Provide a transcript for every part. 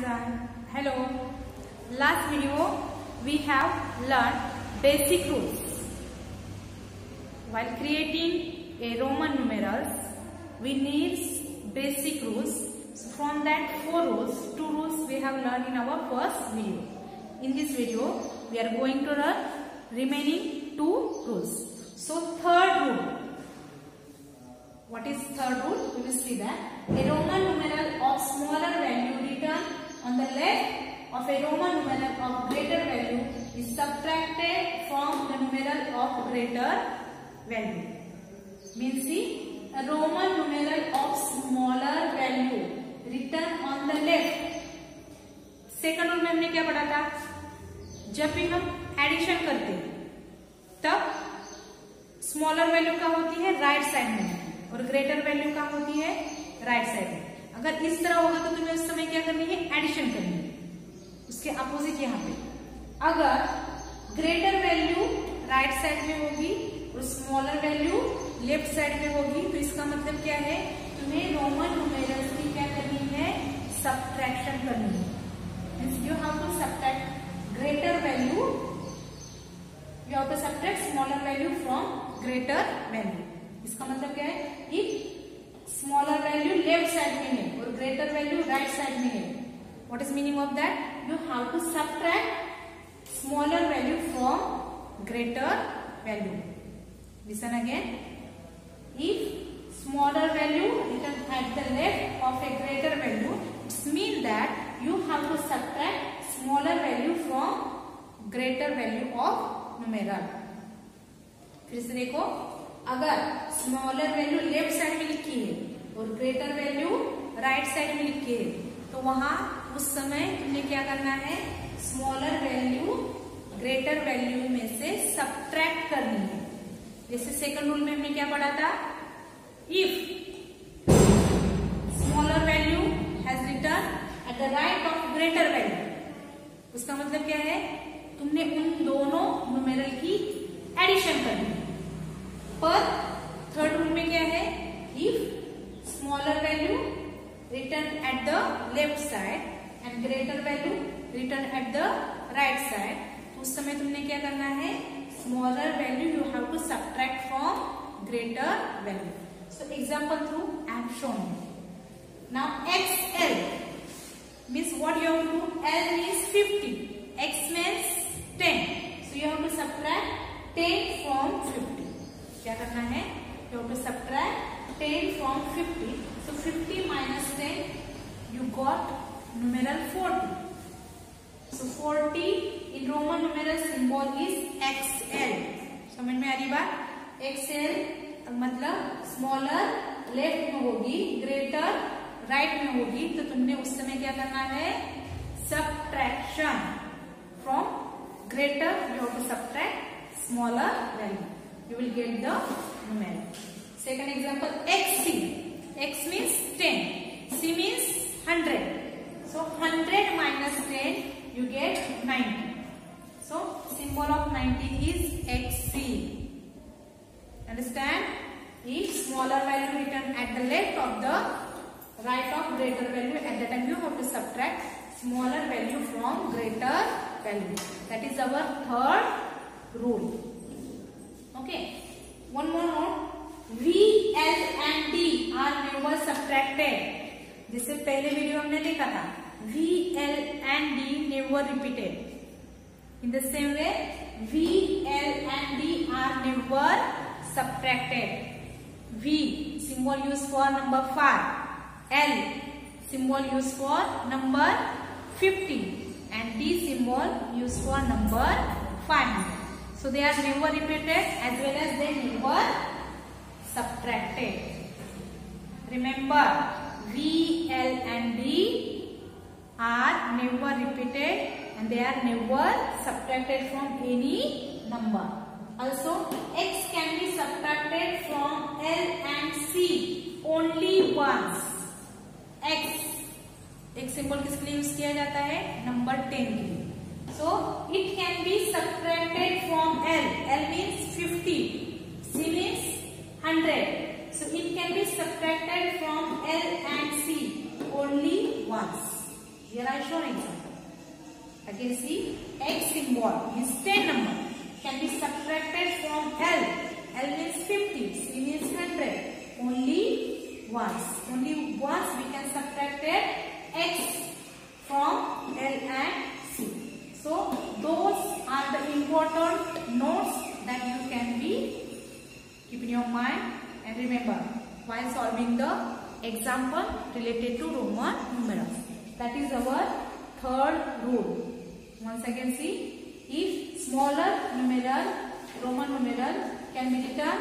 student. Hello. Last video we have learned basic rules. While creating a Roman numerals, we need basic rules. So from that 4 rules, 2 rules we have learned in our first video. In this video, we are going to learn remaining 2 rules. So third rule. What is third rule? We will see that. A Roman numeral of smaller value written on the left of a Roman numeral of greater value is subtracted from the numeral of greater value. Means see, a Roman numeral of smaller value written on the left. Second rule में हमने क्या पढ़ा था? जब भी हम addition करते हैं तब स्मॉलर वैल्यू क्या होती है? राइट साइड में, और ग्रेटर वैल्यू क्या होती है? राइट साइड में. अगर इस तरह होगा तो तुम्हें उस समय क्या करनी है? एडिशन करनी है. उसके अपोजिट यहाँ पे अगर ग्रेटर वैल्यू राइट साइड में होगी और स्मॉलर वैल्यू लेफ्ट साइड में होगी, तो इसका मतलब क्या है? तुम्हें रोमन न्यूमेरल्स की क्या करनी है? सब्ट्रैक्शन करनी है. Means you have to subtract greater value, you have to subtract smaller value from greater value. इसका मतलब क्या है? If smaller value left side में है और ग्रेटर वैल्यू राइट साइड में है, what is meaning of that? You have to subtract smaller value from greater value. Listen again. If smaller value written at the left of a greater value, it's mean that you have to subtract smaller value from greater value of numeral. फिर से देखो, अगर smaller value left side में लिखी है और greater value right side में लिखी है, तो वहां उस समय तुमने क्या करना है? स्मॉलर वैल्यू ग्रेटर वैल्यू में से सब्ट्रैक्ट करनी है. जैसे सेकंड रूल में हमने क्या पढ़ा था? If smaller value has return at the right of greater value, उसका मतलब क्या है? तुमने उन दोनों न्यूमेरल की एडिशन करनी है. पर थर्ड रूल में क्या है? If smaller value return at the left side and greater value return at the right side, तो उस समय तुमने क्या करना है? Smaller value you have to subtract from greater value. So example through I have shown. Now XL means what you have to do? L means 50, X means 10, so you have to subtract 10 from 50. क्या करना है? You have to subtract 10 from 50. So 50 minus 10, you got numeral 40. So 40 in Roman numeral symbol is XL. समझ में आ रही बात? XL मतलब smaller left में होगी, ग्रेटर राइट में होगी, तो तुमने उस समय क्या करना है? Subtraction from greater, you have to subtract smaller value. You will get the numeral. Second example, XC. X means 10. C means 100. So 100 minus 10, you get 90. So symbol of 90 is XC. Understand? If smaller value written at the left of the right of greater value, at that time you have to subtract smaller value from greater value. That is our third rule. Okay, one more note. V, L and D are never subtracted. जिससे पहले video हमने देखा था. V, L and D never repeated. In the same way, V, L and D are never subtracted. V symbol used for number 5, L symbol used for number 50, and D symbol used for number 500. So they are never repeated as well as they never subtracted. Remember, V, L and D are never repeated and they are never subtracted from any number. Also, X can be subtracted from L and C only once. X एक symbol किसके लिए use किया जाता है? Number 10 के लिए. So it can be subtracted from L. L means 50. C means 100. So it can be subtracted from L and C only once. Here I shown example. Again see, X symbol is 10 number can be subtracted from L. L means 50, C means 100. Only once we can subtract X from L and C. So those are the important notes that you can be keep in your mind and remember while solving the example related to Roman numerals. That is our third rule. Once again see, if smaller numeral, Roman numeral can be written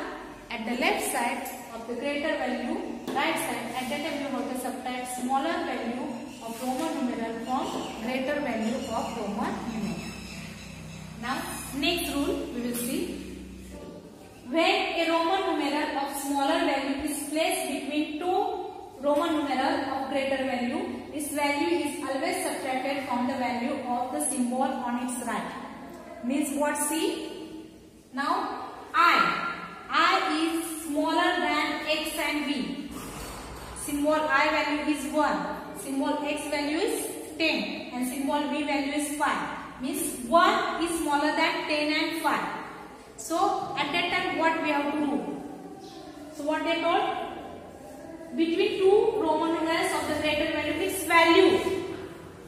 at the left side of the greater value, right side, at that time you have to subtract smaller value of Roman numeral from greater value of Roman numeral. Now next rule we will see. When a Roman numeral of smaller value is placed between two Roman numeral of greater value, its value is always subtracted from the value of the symbol on its right. Means what? See, now I is smaller than X and V. Symbol I value is 1, symbol X value is 10 and symbol V value is 5. Means 1 is smaller than 10 and 5. So at that time what we have to do? So what they told? Between two Roman numerals of the greater value, its value,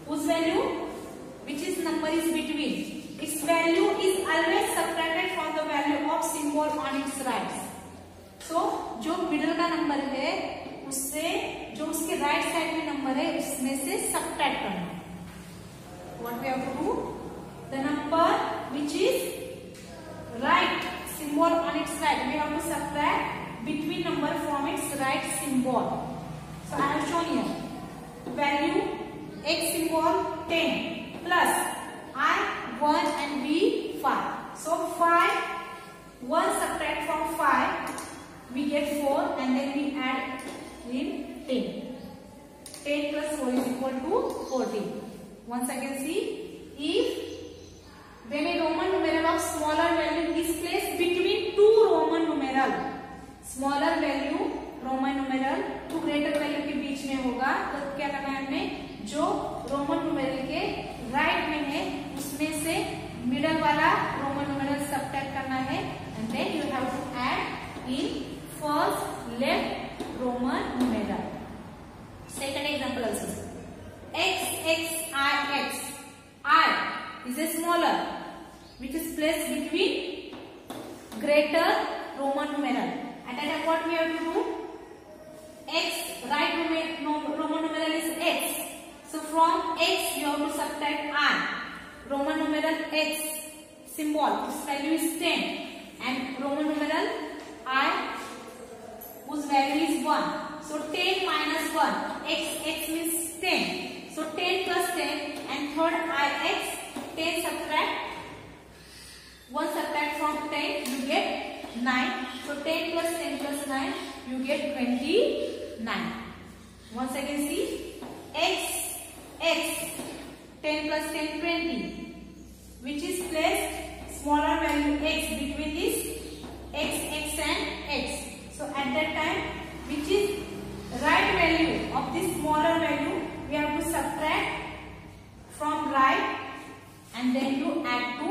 whose value, which is number is between, its value is always subtracted from the value of symbol on its right. So जो middle का number है उससे जो उसके right side में number है उसमें से सब्ट्रैक्ट करना. What we have to do? The number which is right symbol on its right, we have to subtract between number from its right symbol. So I have shown here value X symbol 10 plus I 1 and V 5. So 5, 1 subtract from 5 we get 4 and then we add in 10. 10 plus 4 is equal to 14. Once again see, if when a Roman numeral of smaller value is placed between two Roman numeral, smaller value Roman numeral to greater value के बीच में होगा तो क्या करना है हमें, जो रोमन न्यूमेरल के राइट में है उसमें से मिडल वाला रोमन न्यूमेरल सब्ट्रैक्ट करना है and then you have to add in first left Roman numeral. Second example also x I is a smaller which is placed between greater Roman numeral. At that time what we have to do? X, right Roman numeral is X. So from X you have to subtract I. Roman numeral X symbol, its value is 10 and Roman numeral I whose value is 1. So 10 minus 1, X means 10. So 10 plus 10 and third IX, 10 subtract, 1 subtract from 10 you get 9. So 10 plus 10 plus 9 you get 29. Once again see, X 10 plus 10 20, which is placed smaller value X between this X and X. So at that time which is right value of this smaller value we have to subtract from right and then you add to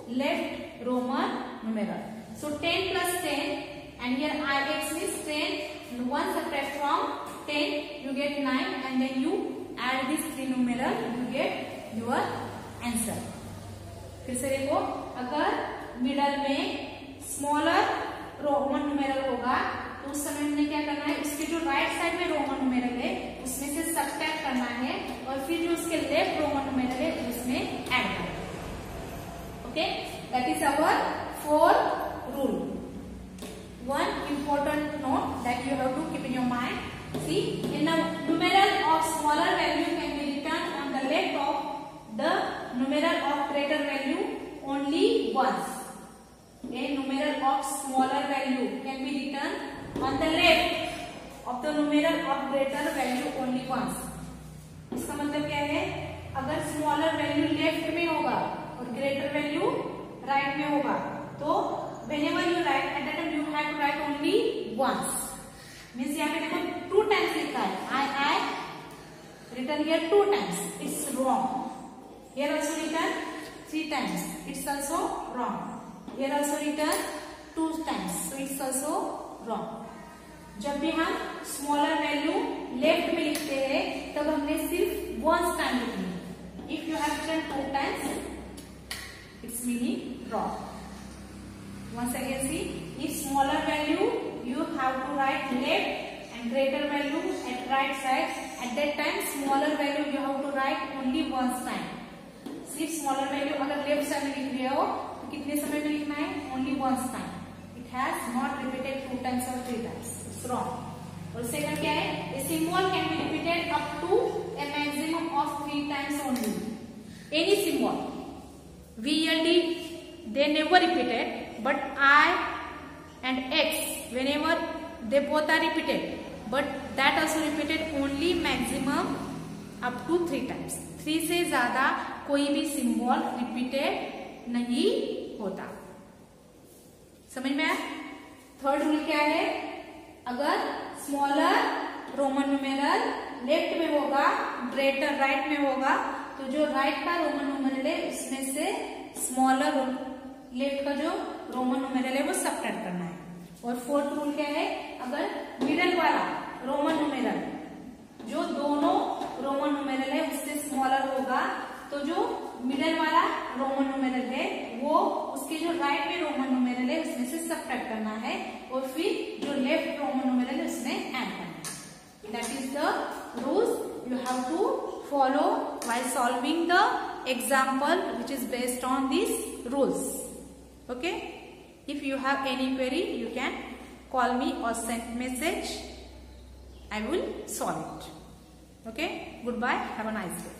left Roman numeral. So 10 plus 10 and here Ix is 10 and 1 subtract from 10 you get 9 and then you add this 3 numeral you get your answer. फिर से देखो, अगर middle में smaller Roman numeral होगा तो उस समय हमने क्या करना है, उसके जो राइट साइड में रोमन न्यूमेरल है उसमें से सब्ट्रैक्ट करना है और फिर जो उसके लेफ्ट रोमन न्यूमेरल है उसमें ऐड करना है. Okay, that is our fourth rule. One important note that you have to keep in your mind. See, in a numeral of smaller value can be written on the left of the numeral of greater value only once. A numeral of smaller value can be written on the left of the numeral of greater value only once. इसका मतलब क्या है, अगर smaller value left में होगा और greater value right में होगा तो whenever you write at that time you have to write only once. Means यहाँ पे देखो 2 times लिखा है I written here 2 times. It's wrong. Here also written 3 times. It's also wrong. Here also written 2 times. So it's also wrong. जब भी हम smaller value left में लिखते हैं तब हमने सिर्फ वंस टाइम लिखनी है. If you have written 2 times, it's meaning wrong. Once again see, if smaller value you have to write left and greater value at right side. At that time smaller value you have to write only once time. सिर्फ smaller value अगर left side में लिख रहे हो तो कितने समय में लिखना है? Only once time. It has not repeated 2 times or 3 times. It's wrong. और सेकंड क्या है? A symbol can be repeated up to a maximum of 3 times only. Any symbol VLD they never repeated, but I and X whenever they both are repeated, but that also repeated only maximum up to 3 times. 3 से ज्यादा कोई भी symbol repeated नहीं होता. समझ में आया? Third rule क्या है? अगर स्मॉलर रोमन न्यूमेरल लेफ्ट में होगा, ग्रेटर राइट में होगा, तो जो राइट का रोमन न्यूमेरल है उसमें से स्मॉलर लेफ्ट का जो रोमन न्यूमेरल है वो सबट्रैक्ट करना है. और फोर्थ रूल क्या है? अगर मिडल वाला रोमन न्यूमेरल जो दोनों रोमन न्यूमेरल है उससे स्मॉलर होगा, तो जो मिडल वाला रोमन न्यूमेरल है वो उसके जो राइट में रोमन न्यूमेरल है उसमें से सबट्रैक्ट करना है और फिर जो लेफ्ट रोमन न्यूमेरल है उसमें ऐड करना है. That is the rules you have to follow while solving the example which is based on these rules. Okay, if you have any query you can call me or send message. I will solve it. Okay, goodbye, have a nice day.